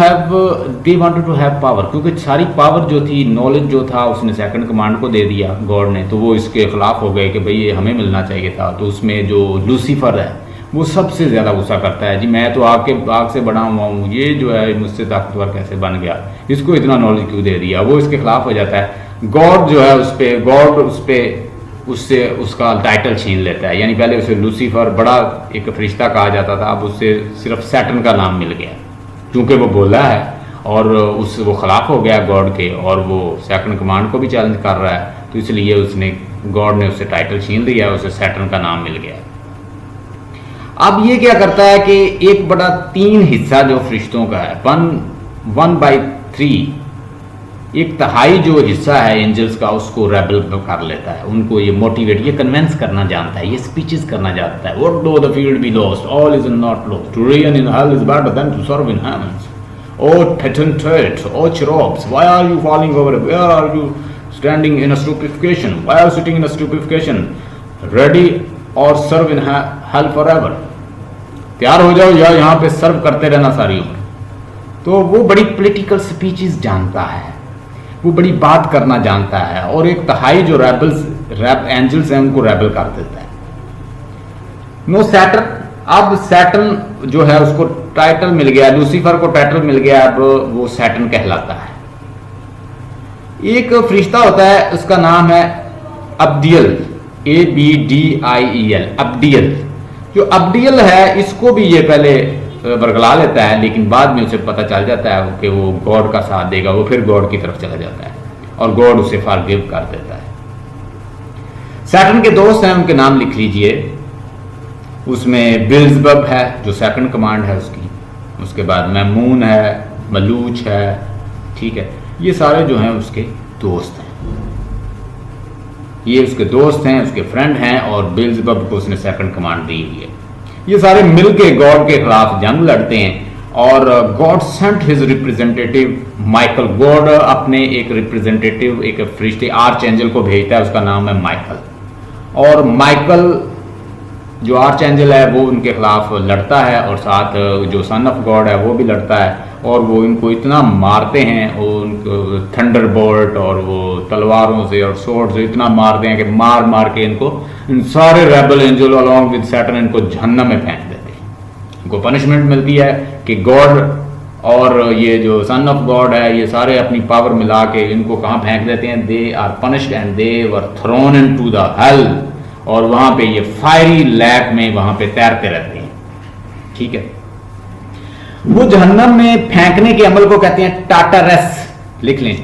have power, क्योंकि सारी पावर जो थी, नॉलेज जो था, उसने सेकंड कमांड को दे दिया गॉड ने, तो वो इसके खिलाफ हो गए कि भाई ये हमें मिलना चाहिए था। तो उसमें जो लूसीफर है वो सबसे ज़्यादा गुस्सा करता है, जी मैं तो आग से बना हुआ हूँ, ये जो है मुझसे ताकतवर कैसे बन गया, इसको इतना नॉलेज क्यों दे दिया। वो इसके खिलाफ हो जाता है। गॉड जो है उस पे उससे उसका टाइटल छीन लेता है। यानी पहले उसे लूसीफर बड़ा एक फरिश्ता कहा जाता था, अब उससे सिर्फ सैटर्न का नाम मिल गया क्योंकि वो बोला है और वो खिलाफ हो गया गॉड के, और वो सेकंड कमांड को भी चैलेंज कर रहा है, तो इसलिए गॉड ने उससे टाइटल छीन लिया, उसे सैटर्न का नाम मिल गया। अब ये क्या करता है कि एक बड़ा 3 हिस्सा जो फरिश्तों का है, 1/3, एक तिहाई जो हिस्सा है एंजल्स का, उसको रेबल कर लेता है, उनको ये मोटिवेट, ये कन्विंस करना जानता है, ये स्पीचेस करना जानता है। What though the field be lost, all is not lost, to reign in hell is better than to serve in heavens. O potentate, O cherubs, why are you falling over? Where are you standing in a stupefaction? Why are you sitting in a stupefaction? Ready or serve in hell forever? तैयार हो जाओ या यहाँ पे सर्व करते रहना सारी उम्र। तो वो बड़ी पॉलिटिकल स्पीचेस जानता है, वो बड़ी बात करना जानता है, और एक तिहाई जो एंजल्स हैं उनको रेबल कर देता है। नो सैटर्न, अब सैटर्न जो है उसको टाइटल मिल गया, लूसीफर को टाइटल मिल गया, अब वो सैटर्न कहलाता है। एक फरिश्ता होता है, उसका नाम है अब्दियल, ABDIEL, अब्दियल। जो अब्दियल है इसको भी ये पहले बरगला लेता है, लेकिन बाद में उसे पता चल जाता है कि वो गॉड का साथ देगा, वो फिर गॉड की तरफ चला जाता है और गॉड उसे फॉरगिव कर देता है। सैटर्न के दोस्त हैं, उनके नाम लिख लीजिए। उसमें बिल्ज़बब है जो सेकंड कमांड है उसकी, उसके बाद मैमून है, मलूच है, ठीक है, ये सारे जो हैं उसके दोस्त हैं, ये उसके दोस्त हैं, उसके फ्रेंड हैं, और बिल्ज़बब को उसने सेकंड कमांड दी हुई है। ये सारे मिलके गॉड के खिलाफ जंग लड़ते हैं, और God sent his representative Michael. God अपने एक रिप्रेजेंटेटिव, एक फरिश्ते आर्च एंजल को भेजता है, उसका नाम है माइकल, और माइकल जो आर्च एंजल है वो उनके खिलाफ लड़ता है, और साथ जो सन ऑफ गॉड है वो भी लड़ता है, और वो इनको इतना मारते हैं, उनको थंडर बोल्ट और वो तलवारों से और स्वॉर्ड से इतना मारते हैं कि मार मार के इनको, इन सारे rebel angel along with Saturn, इनको जहन्नम में फेंक देते हैं। इनको पनिशमेंट मिलती है कि गॉड और ये जो सन ऑफ गॉड है ये सारे अपनी पावर मिला के इनको कहाँ फेंक देते हैं, they are punished and they were thrown into the hell, और वहां पे ये फायरी लैक में वहां पे तैरते रहते हैं, ठीक है। वो जहन्नम में फेंकने के अमल को कहते हैं टाटरस, लिख लें,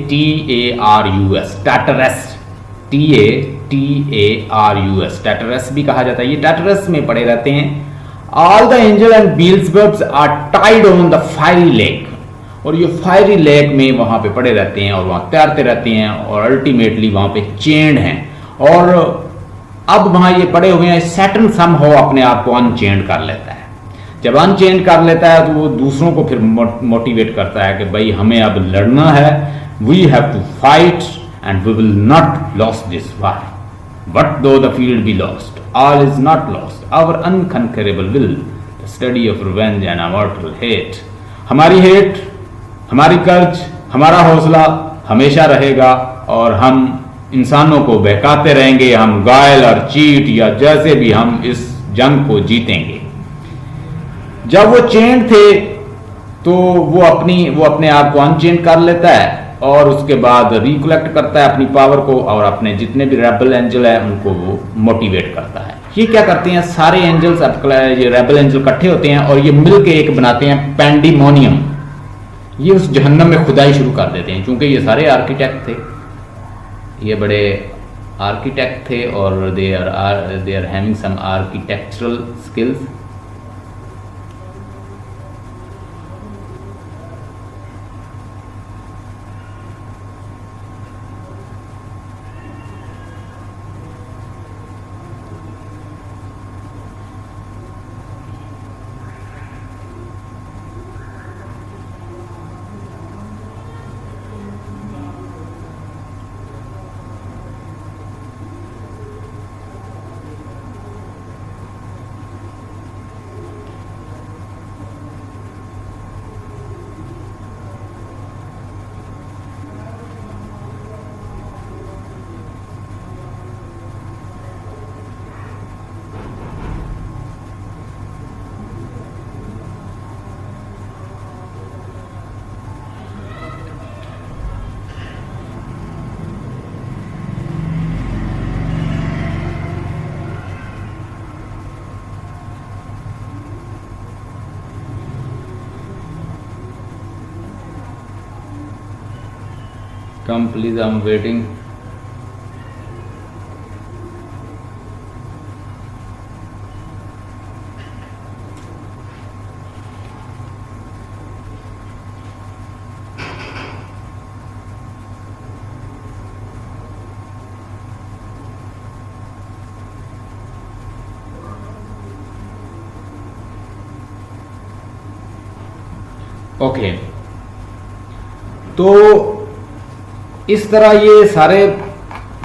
TATARUS, टाटरस, TATARUS, टाटरस भी कहा जाता है। ये टाटरस में पड़े रहते हैं। All the angel and Beelzebubs are tied on the fiery lake, और ये फायरी लेक में वहां पे पड़े रहते हैं और वहां तैरते रहते हैं, और अल्टीमेटली वहां पे चेंड हैं, और अब वहां ये पड़े हुए हैं। सैटर्न समहाउ अपने आप को अनचेंड कर लेता है। जब अनचेंड कर लेता है तो वो दूसरों को फिर मोटिवेट करता है कि भाई हमें अब लड़ना है, we have to fight and we will not lose this war, but though the field be lost, all is not lost, our unconquerable will, the study of revenge and immortal hate. हमारी hate, हमारी कर्ज, हमारा हौसला हमेशा रहेगा, और हम इंसानों को बहकाते रहेंगे, हम गायल और चीट या जैसे भी हम इस जंग को जीतेंगे। जब वो चेंड थे तो वो अपने आप को अनचेंड कर लेता है, और उसके बाद रिकलेक्ट करता है अपनी पावर को, और अपने जितने भी रेबल एंजल है उनको वो मोटिवेट करता है। ये क्या करते हैं, सारे एंजल्स, ये रेबल एंजल इकट्ठे होते हैं और ये मिलके एक बनाते हैं पैंडीमोनियम। ये उस जहन्नम में खुदाई शुरू कर देते हैं, क्योंकि ये सारे आर्किटेक्ट थे, ये बड़े आर्किटेक्ट थे, और they are having some architectural skills. Come please, I'm waiting. Okay, तो इस तरह ये सारे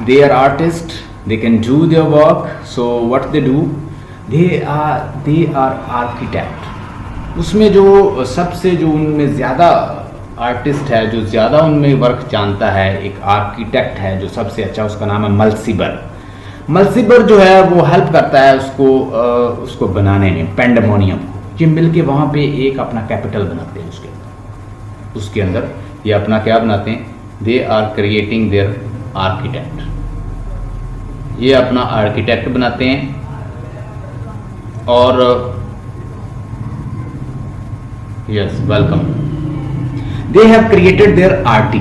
they are artist, they can do their work. So what they do, they are architect. उसमें जो सबसे जो उनमें ज़्यादा आर्टिस्ट है, जो ज़्यादा उनमें वर्क जानता है, एक आर्किटेक्ट है जो सबसे अच्छा, उसका नाम है मल्सीबर. मल्सीबर जो है वो हेल्प करता है उसको बनाने में, पेंडेमोनियम को. ये मिलके वहाँ पे एक अपना कैपिटल बनाते हैं. उसके अंदर ये अपना क्या बनाते हैं, they are creating their architect. ये अपना आर्किटेक्ट बनाते हैं. और yes, welcome. They have created their arty,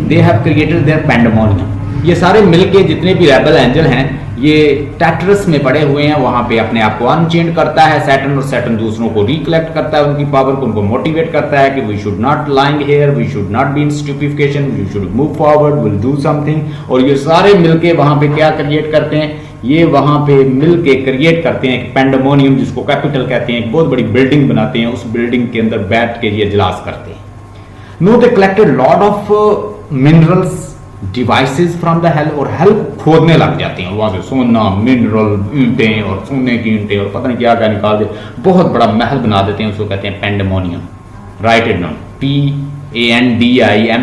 they have created their pandemonium. ये सारे मिलके जितने भी रेबल एंजल हैं ये टैट्रस में पड़े हुए हैं. वहां पे अपने आप को अनचेंड करता है सैटर्न, और सैटर्न दूसरों को रिकलेक्ट करता है उनकी पावर को, उनको मोटिवेट करता है कि we should not lying here, we should not be in stupefaction, we should move forward, will do something. और ये सारे मिलके वहां पे क्या क्रिएट करते हैं, ये वहां पे मिलके क्रिएट करते हैं एक पेंडेमोनियम, जिसको कैपिटल कहते हैं. एक बहुत बड़ी बिल्डिंग बनाते हैं. उस बिल्डिंग के अंदर बैठ के ये इजलास करते हैं. No, they collected lot of minerals, devices from the hell. और हेल खोदने लग जाते हैं वहां से सोना, मिनरल, ईंटें और सोने की ईंटें और पता नहीं क्या क्या निकाल दे, बहुत बड़ा महल बना देते हैं. उसको कहते हैं pandemonium. Write it down, PANDIM.